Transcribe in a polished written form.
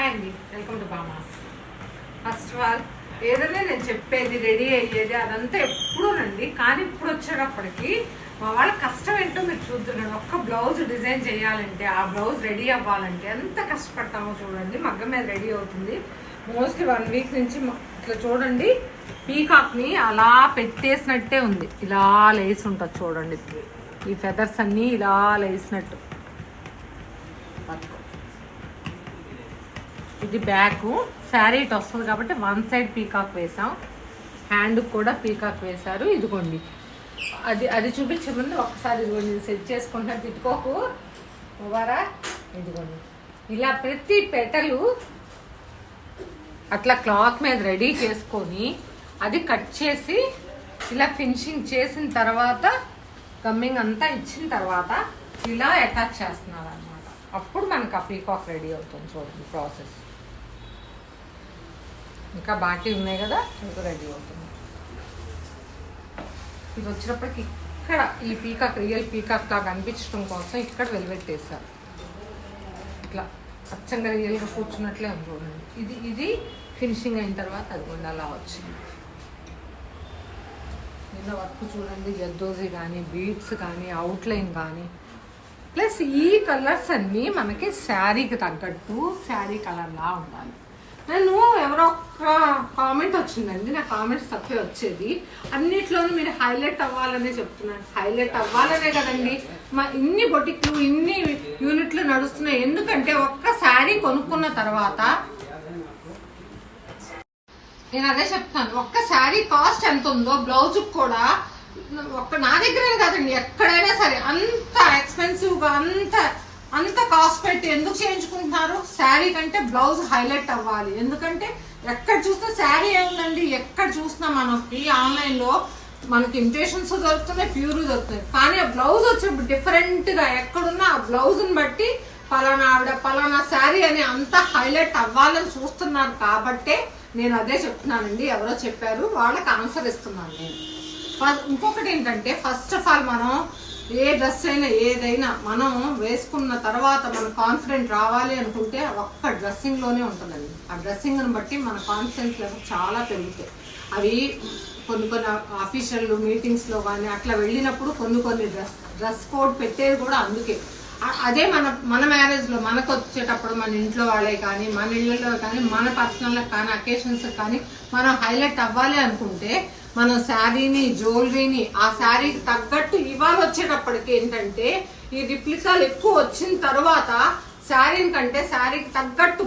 Hi అండి, welcome to బామాస్. First of all ఏదైనా నేను చెప్పేది రెడీ అయ్యేది అదంతా ఎప్పుడూనండి, కానీ ఇప్పుడు వచ్చేటప్పటికి మా వాళ్ళ కష్టం ఏంటో మీరు చూస్తున్నాడు. ఒక్క బ్లౌజ్ డిజైన్ చేయాలంటే, ఆ బ్లౌజ్ రెడీ అవ్వాలంటే ఎంత కష్టపడతామో చూడండి. మగ్గం మీద రెడీ అవుతుంది. మోస్ట్లీ 1 వీక్ నుంచి ఇట్లా చూడండి, పీకాక్ని అలా పెట్టేసినట్టే ఉంది. ఇలా లేసి ఉంటుంది చూడండి, ఈ ఫెదర్స్ అన్నీ ఇలా లేసినట్టు. ఇది బ్యాక్ శారీ ఇటు వస్తుంది కాబట్టి 1 సైడ్ పీకాక్ వేసాం, హ్యాండ్ కూడా పీకాక్ వేశారు. ఇదిగోండి, అది చూపించే ముందు ఒకసారి ఇదిగోండి సెట్ చేసుకుంటున్నా, తిట్టుకోకు ఓవరా. ఇదిగోండి ఇలా ప్రతి పెటలు అట్లా క్లాత్ మీద రెడీ చేసుకొని అది కట్ చేసి ఇలా ఫినిషింగ్ చేసిన తర్వాత గమ్మింగ్ అంతా ఇచ్చిన తర్వాత ఇలా అటాచ్ చేస్తున్నారు అనమాట. అప్పుడు మనకు ఆ పీకాక్ రెడీ అవుతుంది. చూడండి ప్రాసెస్. ఇంకా బాకీ ఉన్నాయి కదా, ఇంకా రెడీ అవుతుంది. ఇది వచ్చినప్పటికి ఇక్కడ ఈ పీకాక్ రియల్ పీకాక్ లాగా అనిపించడం కోసం ఇక్కడ వెల్వెట్ వేసారు. ఇట్లా అచ్చంగా రియల్గా కూర్చున్నట్లే ఉంది చూడండి. ఇది ఫినిషింగ్ అయిన తర్వాత అది అలా వచ్చింది. ఇలా వర్క్ చూడండి, జద్దోజీ కానీ బీడ్స్ కానీ అవుట్లైన్ కానీ, ప్లస్ ఈ కలర్స్ అన్నీ మనకి శారీకి తగ్గట్టు శారీ కలర్లా ఉండాలి. నేను ఎవరో ఒక కామెంట్ వచ్చిందండి, నా కామెంట్స్ తక్కువే వచ్చేది. అన్నిట్లోనూ మీరు హైలైట్ అవ్వాలనే చెప్తున్నాను. హైలైట్ అవ్వాలనే కదండి ఇన్ని బొటిక్లు ఇన్ని యూనిట్లు నడుస్తున్నాయి. ఎందుకంటే ఒక్క శారీ కొనుక్కున్న తర్వాత నేను అదే చెప్తాను, ఒక్క శారీ కాస్ట్ ఎంత ఉందో బ్లౌజ్ కూడా నా దగ్గరే కాదండి, ఎక్కడైనా సరే అంత ఎక్స్పెన్సివ్గా అంత కాస్ట్ పెట్టి ఎందుకు చేయించుకుంటున్నారు? శారీ కంటే బ్లౌజ్ హైలైట్ అవ్వాలి. ఎందుకంటే ఎక్కడ చూసినా శారీ ఏముందండి, ఎక్కడ చూసినా మనకి ఆన్లైన్లో మనకి ఇంప్రెషన్స్ దొరుకుతున్నాయి, ప్యూర్ దొరుకుతున్నాయి. కానీ ఆ బ్లౌజ్ వచ్చేప్పుడు డిఫరెంట్గా ఎక్కడున్నా ఆ బ్లౌజ్ని బట్టి పలానా ఆవిడ పలానా శారీ అని అంత హైలైట్ అవ్వాలని చూస్తున్నారు. కాబట్టే నేను అదే చెప్తున్నానండి. ఎవరో చెప్పారు, వాళ్ళకి ఆన్సర్ ఇస్తున్నాను నేను. ఇంకొకటి ఏంటంటే, ఫస్ట్ ఆఫ్ ఆల్ మనం ఏ డ్రెస్ అయినా ఏదైనా మనం వేసుకున్న తర్వాత మన కాన్ఫిడెంట్ రావాలి అనుకుంటే ఒక్క డ్రెస్సింగ్లోనే ఉంటుందండి. ఆ డ్రెస్సింగ్ని బట్టి మన కాన్ఫిడెన్స్ లెవెల్ చాలా పెరుగుతాయి. అవి కొన్ని అఫీషియల్ మీటింగ్స్లో కానీ అట్లా వెళ్ళినప్పుడు కొన్ని డ్రెస్ కోడ్ పెట్టేది కూడా అందుకే. అదే మన మ్యారేజ్లో మనకు వచ్చేటప్పుడు మన ఇంట్లో వాళ్ళే కానీ మన ఇళ్ళలో కానీ మన పర్సనల్ కానీ అకేషన్స్ కానీ మనం హైలైట్ అవ్వాలి అనుకుంటే మనం శారీని జ్యువెలరీని ఆ శారీకి తగ్గట్టు ఇవాళ వచ్చేటప్పటికి ఏంటంటే ఈ రిప్లికాలు ఎక్కువ వచ్చిన తర్వాత శారీని కంటే శారీకి తగ్గట్టు